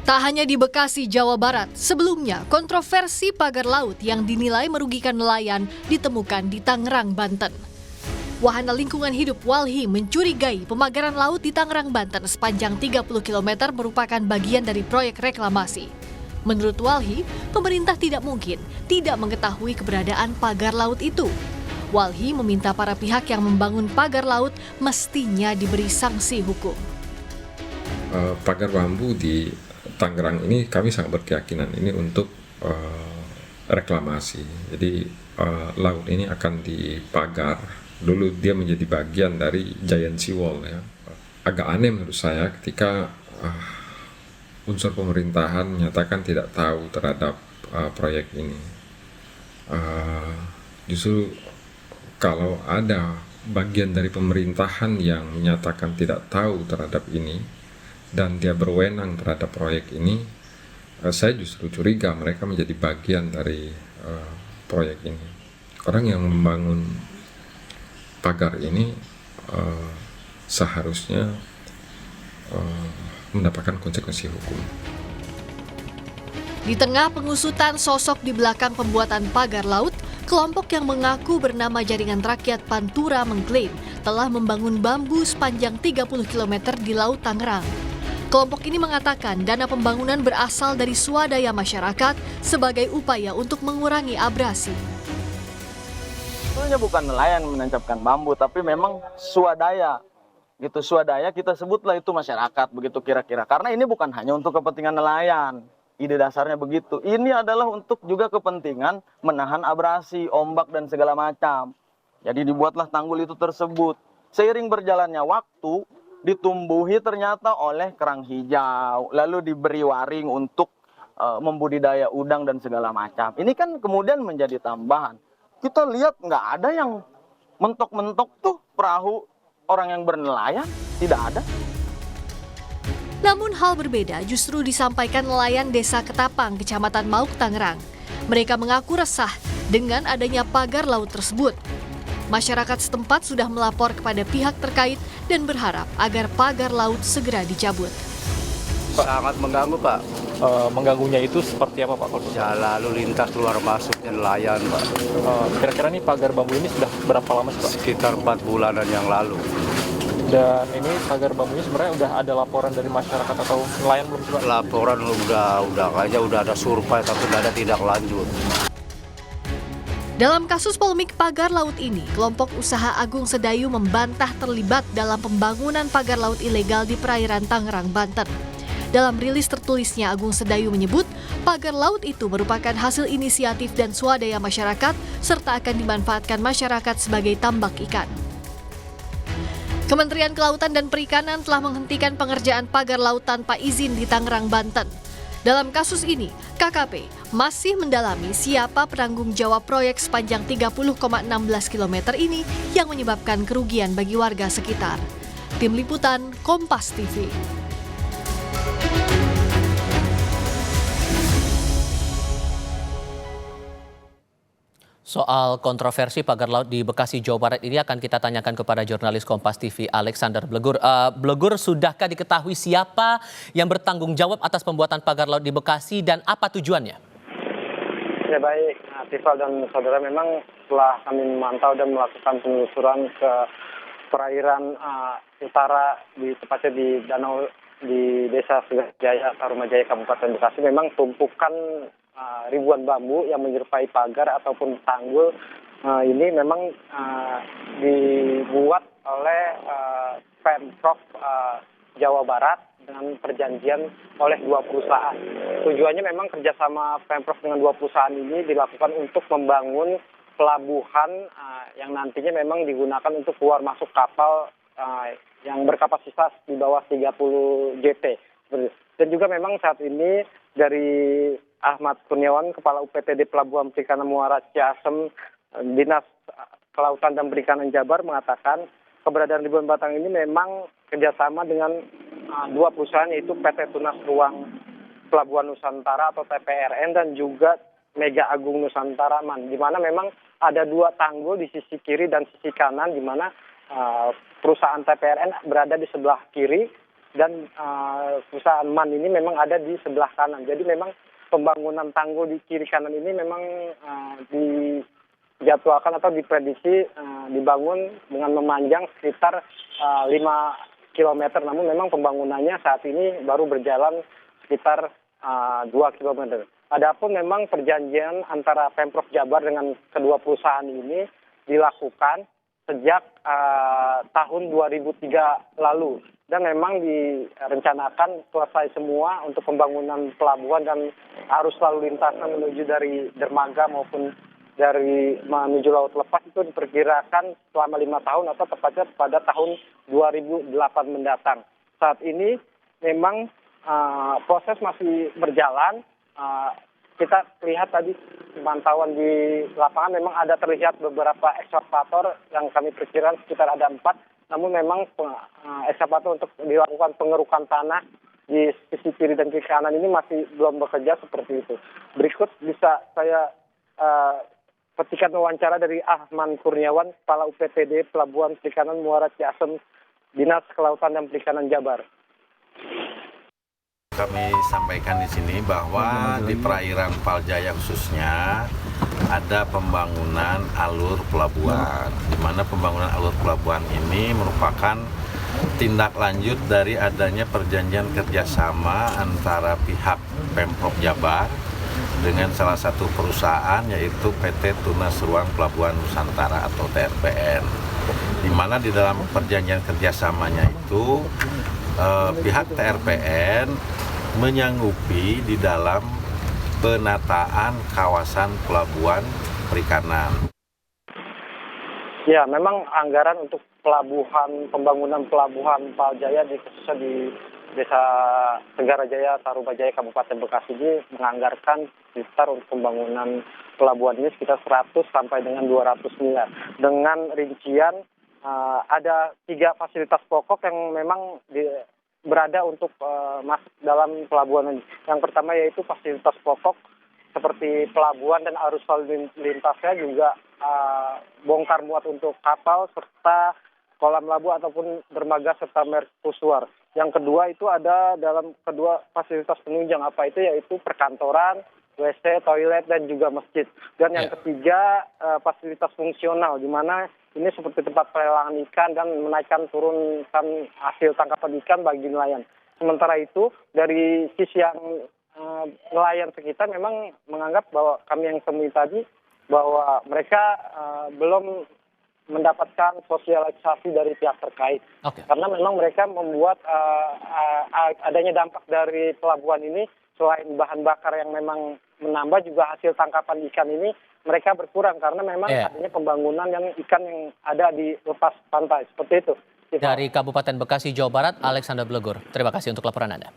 Tak hanya di Bekasi, Jawa Barat, sebelumnya kontroversi pagar laut yang dinilai merugikan nelayan ditemukan di Tangerang, Banten. Wahana Lingkungan Hidup Walhi mencurigai pemagaran laut di Tangerang, Banten sepanjang 30 km merupakan bagian dari proyek reklamasi. Menurut Walhi, pemerintah tidak mungkin tidak mengetahui keberadaan pagar laut itu. Walhi meminta para pihak yang membangun pagar laut mestinya diberi sanksi hukum. Pagar bambu di Tangerang ini kami sangat berkeyakinan ini untuk reklamasi. Jadi laut ini akan dipagar. Dulu dia menjadi bagian dari Giant Sea Wall ya. Agak aneh menurut saya ketika unsur pemerintahan menyatakan tidak tahu terhadap proyek ini. Justru kalau ada bagian dari pemerintahan yang menyatakan tidak tahu terhadap ini dan dia berwenang terhadap proyek ini, saya justru curiga mereka menjadi bagian dari proyek ini. Orang yang membangun pagar ini seharusnya mendapatkan konsekuensi hukum. Di tengah pengusutan sosok di belakang pembuatan pagar laut, kelompok yang mengaku bernama Jaringan Rakyat Pantura mengklaim telah membangun bambu sepanjang 30 km di Laut Tangerang. Kelompok ini mengatakan dana pembangunan berasal dari swadaya masyarakat sebagai upaya untuk mengurangi abrasi. Sebenarnya bukan nelayan menancapkan bambu, tapi memang swadaya. Gitu, swadaya kita sebutlah itu masyarakat, begitu kira-kira. Karena ini bukan hanya untuk kepentingan nelayan. Ide dasarnya begitu. Ini adalah untuk juga kepentingan menahan abrasi, ombak, dan segala macam. Jadi dibuatlah tanggul itu tersebut. Seiring berjalannya waktu, ditumbuhi ternyata oleh kerang hijau. Lalu diberi waring untuk membudidaya udang dan segala macam. Ini kan kemudian menjadi tambahan. Kita lihat nggak ada yang mentok-mentok tuh perahu orang yang bernelayan, tidak ada. Namun hal berbeda justru disampaikan nelayan Desa Ketapang, Kecamatan Mauk, Tangerang. Mereka mengaku resah dengan adanya pagar laut tersebut. Masyarakat setempat sudah melapor kepada pihak terkait dan berharap agar pagar laut segera dicabut. Sangat mengganggu, Pak. Mengganggunya itu seperti apa, Pak? Ya, lalu lintas keluar masuknya nelayan, Pak. Kira-kira nih pagar bambu ini sudah berapa lama sih, Pak? Sekitar 4 bulanan yang lalu. Dan ini pagar bambunya sebenarnya udah ada laporan dari masyarakat atau nelayan belum sih, Pak? Laporan udah kayaknya udah ada survei tapi nggak ada tindak lanjut. Dalam kasus polemik pagar laut ini, kelompok usaha Agung Sedayu membantah terlibat dalam pembangunan pagar laut ilegal di perairan Tangerang, Banten. Dalam rilis tertulisnya, Agung Sedayu menyebut pagar laut itu merupakan hasil inisiatif dan swadaya masyarakat serta akan dimanfaatkan masyarakat sebagai tambak ikan. Kementerian Kelautan dan Perikanan telah menghentikan pengerjaan pagar laut tanpa izin di Tangerang, Banten. Dalam kasus ini, KKP masih mendalami siapa penanggung jawab proyek sepanjang 30,16 km ini yang menyebabkan kerugian bagi warga sekitar. Tim Liputan, Kompas TV. Soal kontroversi pagar laut di Bekasi, Jawa Barat ini akan kita tanyakan kepada jurnalis Kompas TV Alexander Blegur. Blegur, sudahkah diketahui siapa yang bertanggung jawab atas pembuatan pagar laut di Bekasi dan apa tujuannya? Ya baik, Tifal dan saudara, memang setelah kami memantau dan melakukan penelusuran ke perairan utara, tepatnya di danau di Desa Sugajaya, Tarumajaya, Kabupaten Bekasi, memang tumpukan ribuan bambu yang menyerupai pagar ataupun tanggul ini memang dibuat oleh Pemprov Jawa Barat dengan perjanjian oleh 2 perusahaan. Tujuannya memang kerjasama Pemprov dengan 2 perusahaan ini dilakukan untuk membangun pelabuhan yang nantinya memang digunakan untuk keluar masuk kapal yang berkapasitas di bawah 30 JT. Dan juga memang saat ini dari Ahmad Kurniawan, Kepala UPTD Pelabuhan Perikanan Muara Ciasem, Dinas Kelautan dan Perikanan Jabar, mengatakan keberadaan ribuan batang ini memang kerjasama dengan 2 perusahaan, yaitu PT Tunas Ruang Pelabuhan Nusantara atau TPRN dan juga Mega Agung Nusantara Man, di mana memang ada 2 tanggul di sisi kiri dan sisi kanan, di mana perusahaan TPRN berada di sebelah kiri dan perusahaan MAN ini memang ada di sebelah kanan. Jadi memang pembangunan tanggul di kiri kanan ini memang dijadwalkan atau diprediksi dibangun dengan memanjang sekitar 5 kilometer. Namun memang pembangunannya saat ini baru berjalan sekitar 2 kilometer. Adapun memang perjanjian antara Pemprov Jabar dengan kedua perusahaan ini dilakukan sejak tahun 2003 lalu. Dan memang direncanakan selesai semua untuk pembangunan pelabuhan dan arus lalu lintasnya menuju dari dermaga maupun dari menuju laut lepas itu diperkirakan selama 5 tahun atau tepatnya pada tahun 2008 mendatang. Saat ini memang proses masih berjalan. Kita lihat tadi pemantauan di lapangan memang ada terlihat beberapa ekskavator yang kami perkirakan sekitar ada 4. Namun memang ekskavator untuk dilakukan pengerukan tanah di sisi kiri dan kiri kanan ini masih belum bekerja seperti itu. Berikut bisa saya petikan wawancara dari Ahmad Kurniawan, Kepala UPTD Pelabuhan Perikanan Muara Ciasem, Dinas Kelautan dan Perikanan Jabar. Kami sampaikan di sini bahwa di perairan Paljaya khususnya ada pembangunan alur pelabuhan, di mana pembangunan alur pelabuhan ini merupakan tindak lanjut dari adanya perjanjian kerjasama antara pihak Pemprov Jabar dengan salah satu perusahaan yaitu PT Tunas Ruang Pelabuhan Nusantara atau TRPN, di mana di dalam perjanjian kerjasamanya itu pihak TRPN menyanggupi di dalam penataan kawasan pelabuhan perikanan. Ya, memang anggaran untuk pembangunan pelabuhan Paljaya khususnya di Desa Tenggara-Jaya, Tarumajaya, Kabupaten Bekasi ini menganggarkan sekitar untuk pembangunan pelabuhan ini sekitar 100 sampai dengan 200 miliar. Dengan rincian ada 3 fasilitas pokok yang memang berada untuk masuk dalam pelabuhan ini. Yang pertama yaitu fasilitas pokok seperti pelabuhan dan arus lalu lintasnya, juga bongkar muat untuk kapal serta kolam labu ataupun dermaga serta mercusuar. Yang kedua itu ada dalam kedua fasilitas penunjang, apa itu yaitu perkantoran, WC, toilet dan juga masjid. Dan yang ketiga fasilitas fungsional, di mana ini seperti tempat pelelangan ikan dan menaikkan turunkan hasil tangkapan ikan bagi nelayan. Sementara itu dari sisi yang nelayan sekitar memang menganggap bahwa kami yang temui tadi bahwa mereka belum mendapatkan sosialisasi dari pihak terkait. Karena memang mereka membuat adanya dampak dari pelabuhan ini, selain bahan bakar yang memang menambah, juga hasil tangkapan ikan ini mereka berkurang karena memang adanya pembangunan yang ikan yang ada di lepas pantai seperti itu. Dari Kabupaten Bekasi, Jawa Barat, Alexander Blegur. Terima kasih untuk laporan Anda.